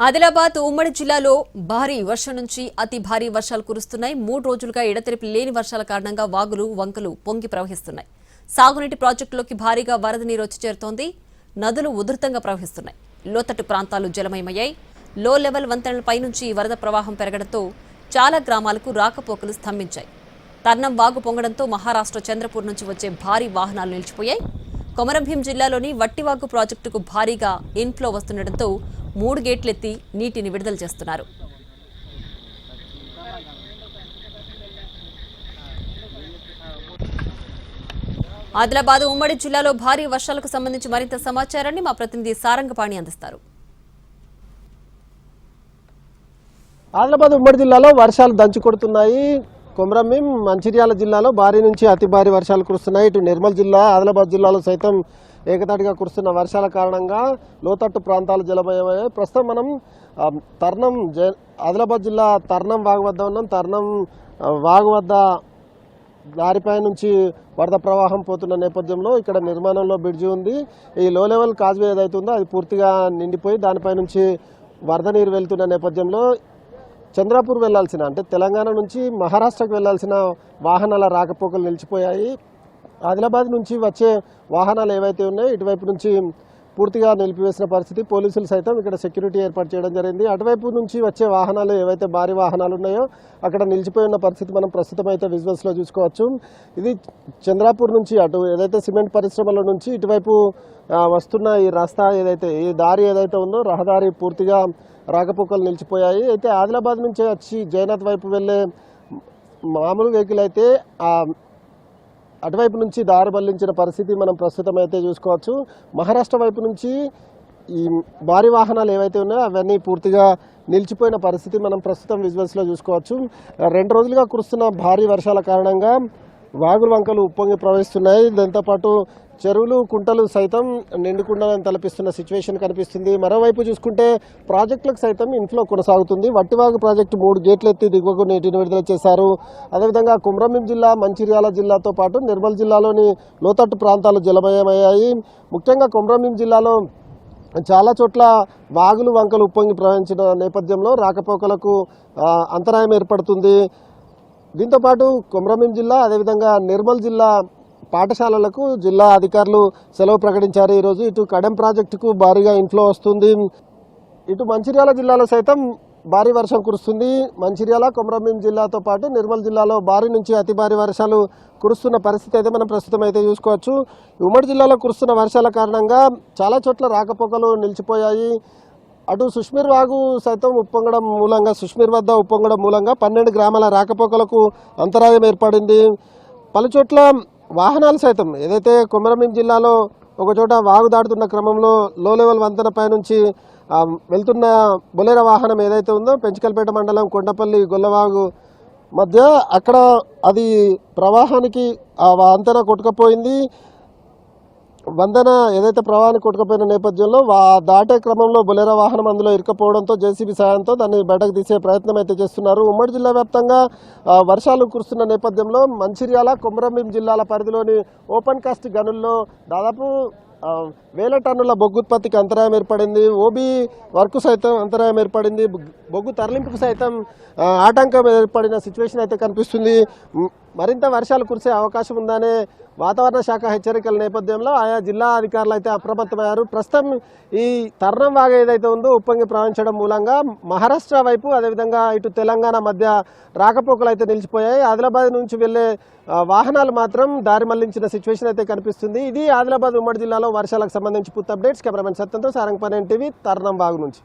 ఆదిలాబాద్ ఉమ్మడి జిల్లాలో భారీ వర్షం నుంచి అతి భారీ వర్షాలు కురుస్తున్నాయి. 3 రోజులుగా ఎడతెరిపి లేని వర్షాల కారణంగా వాగులు వంకలు పొంగి ప్రవహిస్తున్నాయి. సాగునీటి ప్రాజెక్టులోకి భారీగా వరద నీరు వచ్చి చేరుతోంది. నదులు ఉధృతంగా ప్రవహిస్తున్నాయి. లోతట్టు ప్రాంతాలు జలమయమయ్యాయి. లో లెవెల్ వంతెనలపై నుంచి వరద ప్రవాహం పెరగడంతో చాలా గ్రామాలకు రాకపోకలు స్తంభించాయి. తర్నం వాగు పొంగడంతో మహారాష్ట్ర చంద్రపూర్ నుంచి వచ్చే భారీ వాహనాలు నిలిచిపోయాయి. కొమరంభీం జిల్లాలోని వట్టివాగు ప్రాజెక్టుకు భారీగా ఇన్ఫ్లో వస్తుండటంతో 3 గేట్లెత్తి నీటిని విడుదల చేస్తున్నారు. ఆదిలాబాద్ ఉమ్మడి జిల్లాలో భారీ వర్షాలకు సంబంధించి మరింత సమాచారాన్ని మా ప్రతినిధి సారంగపాణి అందిస్తారు. ఆదిలాబాద్ ఉమ్మడి జిల్లాలో వర్షాలు దంచి కొడుతున్నాయి. కొమరంభీం మంచిర్యాల జిల్లాలో భారీ నుంచి అతి భారీ వర్షాలు కురుస్తున్నాయి. ఇటు నిర్మల్ జిల్లా ఆదిలాబాద్ జిల్లాలో సైతం ఏకతాటిగా కురుస్తున్న వర్షాల కారణంగా లోతట్టు ప్రాంతాలు జలమయమయ్యాయి. ప్రస్తుతం మనం తర్నం ఆదిలాబాద్ జిల్లా తర్నం వాగు వద్ద ఉన్నాం. తర్నం వాగు వద్ద దారిపై నుంచి వరద ప్రవాహం పోతున్న నేపథ్యంలో ఇక్కడ నిర్మాణంలో బ్రిడ్జి ఉంది. ఈ లో లెవెల్ కాజ్వే ఏదైతే ఉందో అది పూర్తిగా నిండిపోయి దానిపై నుంచి వరద నీరు వెళ్తున్న నేపథ్యంలో చంద్రాపూర్ వెళ్లాల్సిన అంటే తెలంగాణ నుంచి మహారాష్ట్రకు వెళ్లాల్సిన వాహనాల రాకపోకలు నిలిచిపోయాయి. ఆదిలాబాద్ నుంచి వచ్చే వాహనాలు ఏవైతే ఉన్నాయో ఇటువైపు నుంచి పూర్తిగా నిలిపివేసిన పరిస్థితి. పోలీసులు సైతం ఇక్కడ సెక్యూరిటీ ఏర్పాటు చేయడం జరిగింది. అటువైపు నుంచి వచ్చే వాహనాలు ఏవైతే భారీ వాహనాలు ఉన్నాయో అక్కడ నిలిచిపోయి ఉన్న పరిస్థితి మనం ప్రస్తుతం అయితే విజువల్స్లో చూసుకోవచ్చు. ఇది చంద్రాపూర్ నుంచి అటు ఏదైతే సిమెంట్ పరిశ్రమల నుంచి ఇటువైపు వస్తున్న ఈ రస్తా ఏదైతే ఈ దారి ఏదైతే ఉందో రహదారి పూర్తిగా రాకపోకలు నిలిచిపోయాయి. అయితే ఆదిలాబాద్ నుంచి వచ్చి జైనాథ్ వైపు వెళ్ళే మామూలు వెహికల్ అయితే అటువైపు నుంచి దారి బల్లించిన పరిస్థితి మనం ప్రస్తుతం అయితే చూసుకోవచ్చు. మహారాష్ట్ర వైపు నుంచి ఈ భారీ వాహనాలు ఏవైతే ఉన్నాయో అవన్నీ పూర్తిగా నిలిచిపోయిన పరిస్థితి మనం ప్రస్తుతం విజువల్స్లో చూసుకోవచ్చు. 2 రోజులుగా కురుస్తున్న భారీ వర్షాల కారణంగా వాగులు వంకలు ఉప్పొంగి ప్రవహిస్తున్నాయి. దాంతోపాటు చెరువులు కుంటలు సైతం నిండుకుండాలని తలపిస్తున్న సిచ్యువేషన్ కనిపిస్తుంది. మరోవైపు చూసుకుంటే ప్రాజెక్టులకు సైతం ఇన్ఫ్లో కొనసాగుతుంది. వట్టివాగు ప్రాజెక్టు 3 గేట్లు ఎత్తి దిగువకు నీటిని విడుదల చేశారు. అదేవిధంగా కొమరంభీం జిల్లా మంచిర్యాల జిల్లాతో పాటు నిర్మల్ జిల్లాలోని లోతట్టు ప్రాంతాలు జలమయమయ్యాయి. ముఖ్యంగా కొమరంభీం జిల్లాలో చాలా చోట్ల వాగులు వంకలు ఉప్పొంగి ప్రవహించిన నేపథ్యంలో రాకపోకలకు అంతరాయం ఏర్పడుతుంది. దీంతోపాటు కొమరంభీం జిల్లా అదేవిధంగా నిర్మల్ జిల్లా పాఠశాలలకు జిల్లా అధికారులు సెలవు ప్రకటించారు. ఈరోజు ఇటు కడెం ప్రాజెక్టుకు భారీగా ఇన్ఫ్లో వస్తుంది. ఇటు మంచిర్యాల జిల్లాలో సైతం భారీ వర్షం కురుస్తుంది. మంచిర్యాల కొమరంభీం జిల్లాతో పాటు నిర్మల్ జిల్లాలో భారీ నుంచి అతి భారీ వర్షాలు కురుస్తున్న పరిస్థితి అయితే మనం ప్రస్తుతం అయితే చూసుకోవచ్చు. ఉమ్మడి జిల్లాలో కురుస్తున్న వర్షాల కారణంగా చాలా చోట్ల రాకపోకలు నిలిచిపోయాయి. అటు సుష్మీర్ వాగు సైతం ఉప్పొంగడం మూలంగా సుష్మీర్ వద్ద ఉప్పొంగడం మూలంగా 12 గ్రామాల రాకపోకలకు అంతరాయం ఏర్పడింది. పలుచోట్ల వాహనాలు సైతం ఏదైతే కొమరంభీం జిల్లాలో ఒకచోట వాగు దాటుతున్న క్రమంలో లో లెవెల్ వంతెనపై నుంచి వెళ్తున్న బొలెరో వాహనం ఏదైతే ఉందో పెంచికల్పేట మండలం కొండపల్లి గొల్లవాగు మధ్య అక్కడ అది ప్రవాహానికి ఆ వంతెన కొట్టుకపోయింది. వంతెన ఏదైతే ప్రవాహానికి కొట్టుకుపోయిన నేపథ్యంలో దాటే క్రమంలో బొలెరో వాహనం అందులో ఇరుకపోవడంతో జేసీబీ సాయంతో దాన్ని బయటకు తీసే ప్రయత్నం అయితే చేస్తున్నారు. ఉమ్మడి జిల్లా వ్యాప్తంగా వర్షాలు కురుస్తున్న నేపథ్యంలో మంచిర్యాల కొమరంభీం జిల్లాల పరిధిలోని ఓపెన్ కాస్ట్ గనుల్లో దాదాపు 1000 టన్నుల బొగ్గు ఉత్పత్తికి అంతరాయం ఏర్పడింది. ఓబీ వర్క్ సైతం అంతరాయం ఏర్పడింది. బొగ్గు తరలింపుకు సైతం ఆటంకం ఏర్పడిన సిచ్యువేషన్ అయితే కనిపిస్తుంది. మరింత వర్షాలు కురిసే అవకాశం ఉందనే వాతావరణ శాఖ హెచ్చరికల నేపథ్యంలో ఆయా జిల్లా అధికారులు అయితే అప్రమత్తమయ్యారు. ప్రస్తుతం ఈ తర్నం వాగు ఏదైతే ఉందో ఉప్పొంగి ప్రవహించడం మూలంగా మహారాష్ట్ర వైపు అదేవిధంగా ఇటు తెలంగాణ మధ్య రాకపోకలు అయితే నిలిచిపోయాయి. ఆదిలాబాద్ నుంచి వెళ్లే వాహనాలు మాత్రం దారి మళ్లించిన సిచ్యువేషన్ అయితే కనిపిస్తుంది. ఇది ఆదిలాబాద్ ఉమ్మడి జిల్లాలో వర్షాలకు సంబంధించి పూర్తి అప్డేట్స్. కెమెరామెన్ సత్యంతో సారంగపాణి టీవీ తర్నం వాగు నుంచి.